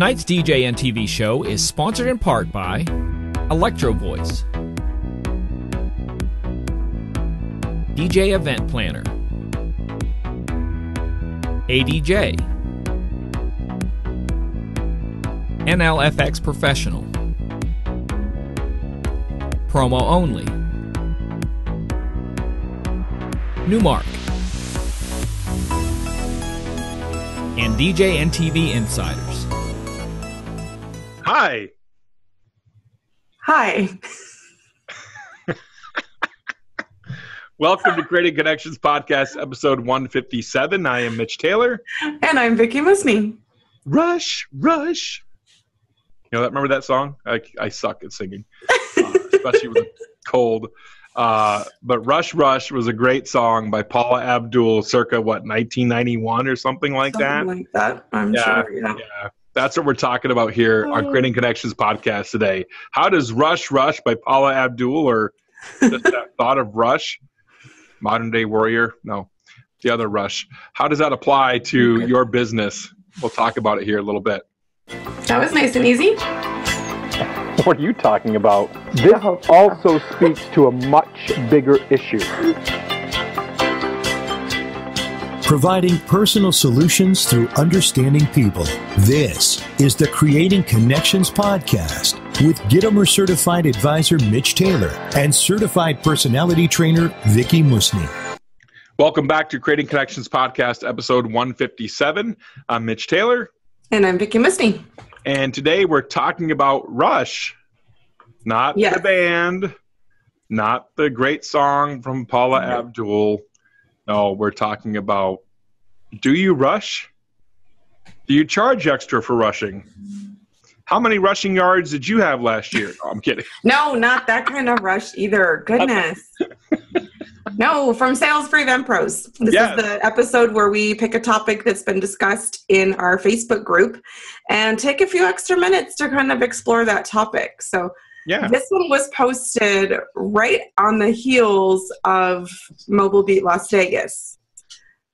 Tonight's DJ and TV show is sponsored in part by Electro Voice, DJ Event Planner, ADJ, NLFX Professional, Promo Only, Newmark, and DJ and TV Insiders. Hi. Hi. Welcome to Creating Connections Podcast, episode 157. I am Mitch Taylor. And I'm Vickie Musni. Rush, rush. You know that? Remember that song? I suck at singing, especially with a cold. But Rush, Rush was a great song by Paula Abdul circa, 1991 or something like that? Something like that, I'm sure, yeah. That's what we're talking about here on Creating Connections Podcast today. How does Rush, Rush by Paula Abdul, or just that thought of Rush, Modern Day Warrior? No, the other Rush. How does that apply to your business? We'll talk about it here a little bit. That was nice and easy. What are you talking about? This also speaks to a much bigger issue. Providing personal solutions through understanding people. This is the Creating Connections Podcast with Gitomer Certified Advisor Mitch Taylor and Certified Personality Trainer Vickie Musni. Welcome back to Creating Connections Podcast, episode 157. I'm Mitch Taylor. And I'm Vickie Musni. And today we're talking about Rush, not the band, not the great song from Paula Abdul. No, we're talking about, do you rush? Do you charge extra for rushing? How many rushing yards did you have last year? Oh, I'm kidding. No, not that kind of rush either. Goodness. No, from Sales for Event Pros. This is the episode where we pick a topic that's been discussed in our Facebook group and take a few extra minutes to kind of explore that topic. So this one was posted right on the heels of Mobile Beat Las Vegas.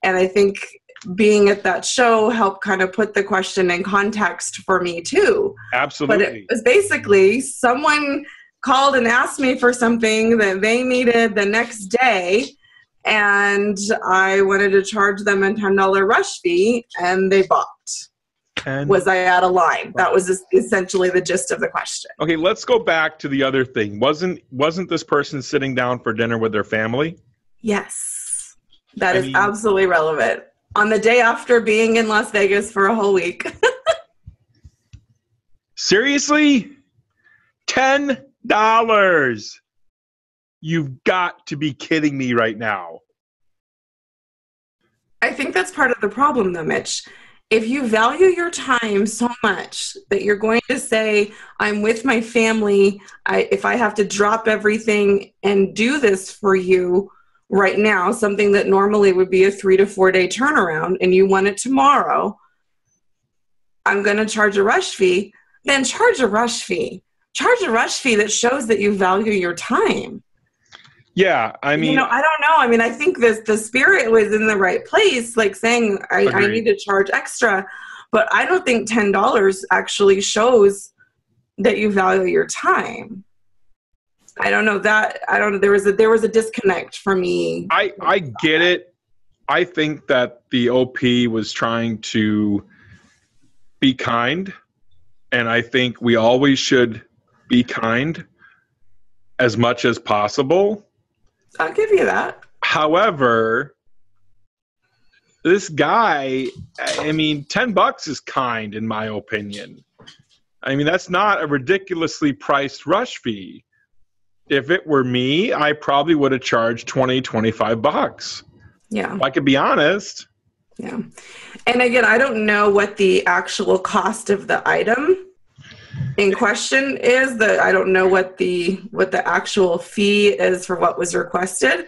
And I think being at that show helped kind of put the question in context for me too. Absolutely. But it was basically someone called and asked me for something that they needed the next day, and I wanted to charge them a $10 rush fee, and they balked. Was I out of line? That was essentially the gist of the question. Okay, let's go back to the other thing. Wasn't this person sitting down for dinner with their family? Yes. That is absolutely relevant. On the day after being in Las Vegas for a whole week. Seriously? $10? You've got to be kidding me right now. I think that's part of the problem, though, Mitch. If you value your time so much that you're going to say, I'm with my family, if I have to drop everything and do this for you right now, something that normally would be a 3 to 4 day turnaround, and you want it tomorrow, I'm going to charge a rush fee, then charge a rush fee. Charge a rush fee that shows that you value your time. Yeah, I mean... I don't know. I mean, I think the spirit was in the right place, like saying, I need to charge extra. But I don't think $10 actually shows that you value your time. I don't know that. I don't know. There was a disconnect for me. I get it. I think that the OP was trying to be kind. And I think we always should be kind as much as possible. I'll give you that. However, this guy, $10 is kind in my opinion. That's not a ridiculously priced rush fee. If it were me, I probably would have charged $20, $25. Yeah. If I could be honest. Yeah. And again, I don't know what the actual cost of the item in question is. I don't know what the actual fee is for what was requested.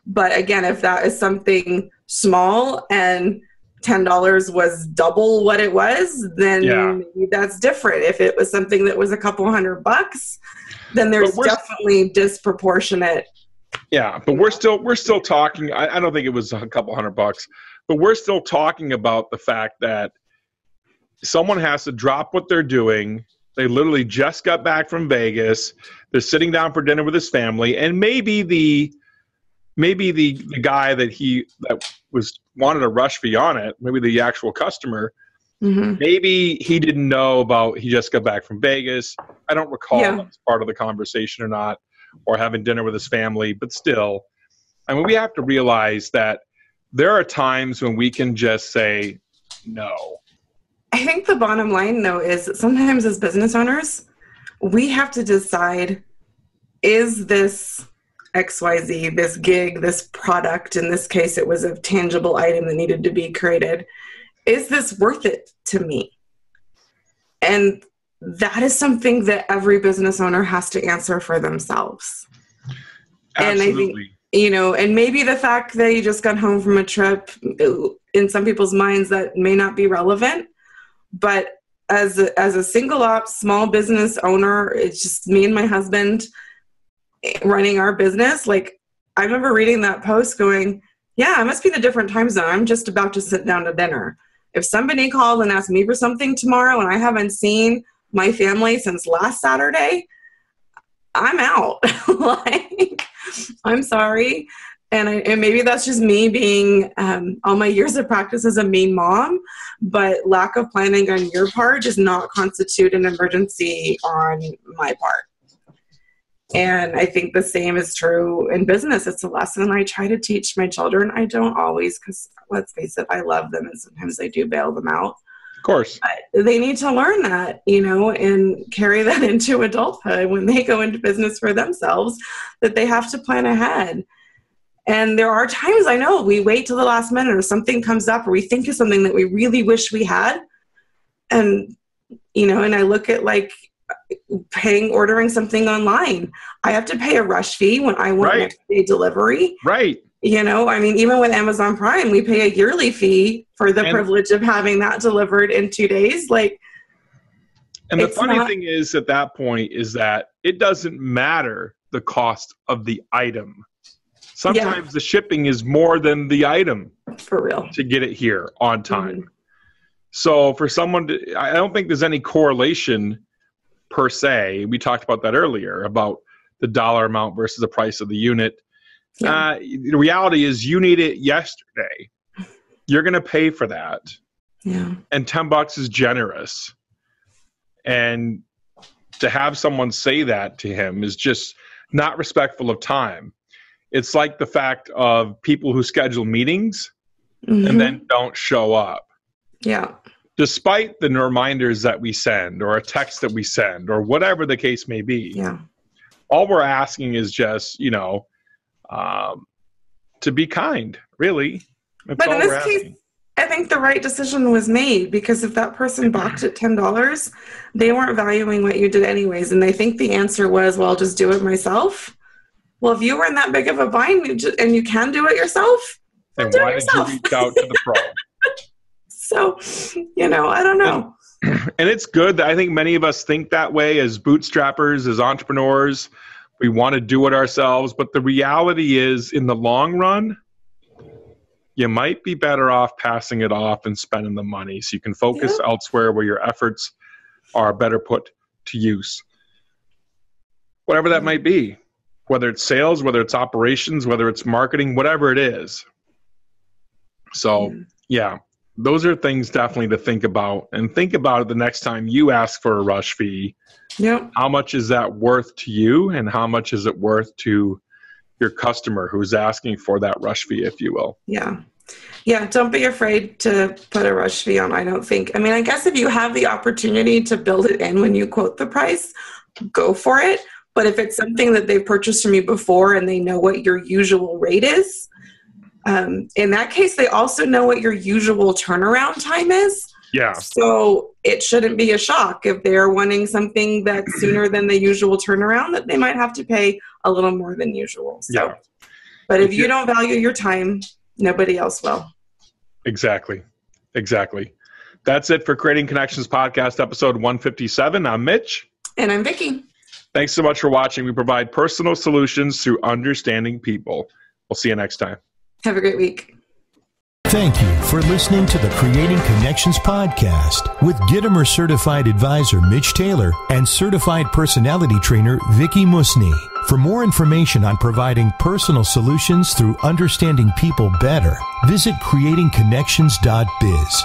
But again, if that is something small and $10 was double what it was, then maybe that's different. If it was something that was a couple $100, then there's definitely disproportionate. Yeah, but we're still talking. I don't think it was a couple $100, but we're still talking about the fact that someone has to drop what they're doing. They literally just got back from Vegas. They're sitting down for dinner with his family, and maybe the guy that wanted a rush fee on it, maybe the actual customer, maybe he didn't know about he just got back from Vegas. I don't recall if that's part of the conversation or not, or having dinner with his family, but still, I mean, we have to realize that there are times when we can just say no. I think the bottom line, though, is that sometimes as business owners, we have to decide, is this XYZ, this gig, this product, in this case it was a tangible item that needed to be created, is this worth it to me? And that is something that every business owner has to answer for themselves. Absolutely. And I think, and maybe the fact that you just got home from a trip, in some people's minds that may not be relevant, but as a single ops small business owner, it's just me and my husband running our business. Like, I remember reading that post going, yeah, it must be the different time zone. I'm just about to sit down to dinner. If somebody called and asked me for something tomorrow and I haven't seen my family since last Saturday, I'm out. Like, I'm sorry. And maybe that's just me being, all my years of practice as a mean mom, but lack of planning on your part does not constitute an emergency on my part. And I think the same is true in business. It's a lesson I try to teach my children. I don't always, because let's face it, I love them and sometimes I do bail them out. Of course. But they need to learn that, and carry that into adulthood when they go into business for themselves, that they have to plan ahead. And there are times, I know, we wait till the last minute or something comes up or we think of something that we really wish we had. And, and I look at like ordering something online. I have to pay a rush fee when I want next day delivery. Right. I mean, even with Amazon Prime, we pay a yearly fee for the privilege of having that delivered in 2 days. And the funny thing is at that point is that it doesn't matter the cost of the item. Sometimes the shipping is more than the item for real to get it here on time. So for someone I don't think there's any correlation per se. We talked about that earlier about the dollar amount versus the price of the unit. The reality is you need it yesterday. You're going to pay for that. Yeah. And $10 is generous. And to have someone say that to him is just not respectful of time. It's like the fact of people who schedule meetings and then don't show up. Yeah. Despite the reminders that we send or a text that we send or whatever the case may be. Yeah. All we're asking is just, to be kind, really. That's but in this case, I think the right decision was made, because if that person balked at $10, they weren't valuing what you did anyways. And they think the answer was, well, I'll just do it myself. Well, if you were in that big of a bind and you can do it yourself, then why did you reach out to the pro? So, I don't know. And it's good that I think many of us think that way as bootstrappers, as entrepreneurs. We want to do it ourselves. But the reality is, in the long run, you might be better off passing it off and spending the money so you can focus elsewhere where your efforts are better put to use. Whatever that might be. Whether it's sales, whether it's operations, whether it's marketing, whatever it is. So, those are things definitely to think about. And think about it the next time you ask for a rush fee. Yep. How much is that worth to you, and how much is it worth to your customer who's asking for that rush fee, if you will? Yeah. Yeah, don't be afraid to put a rush fee on, I don't think. I mean, I guess if you have the opportunity to build it in when you quote the price, go for it. But if it's something that they've purchased from you before and they know what your usual rate is, in that case, they also know what your usual turnaround time is. Yeah. So it shouldn't be a shock if they're wanting something that's sooner than the usual turnaround, that they might have to pay a little more than usual. So, but if you don't value your time, nobody else will. Exactly. That's it for Creating Connections Podcast, episode 157. I'm Mitch. And I'm Vickie. Thanks so much for watching. We provide personal solutions through understanding people. We'll see you next time. Have a great week. Thank you for listening to the Creating Connections podcast with Gittimer Certified Advisor Mitch Taylor and Certified Personality Trainer Vickie Musni. For more information on providing personal solutions through understanding people better, visit creatingconnections.biz.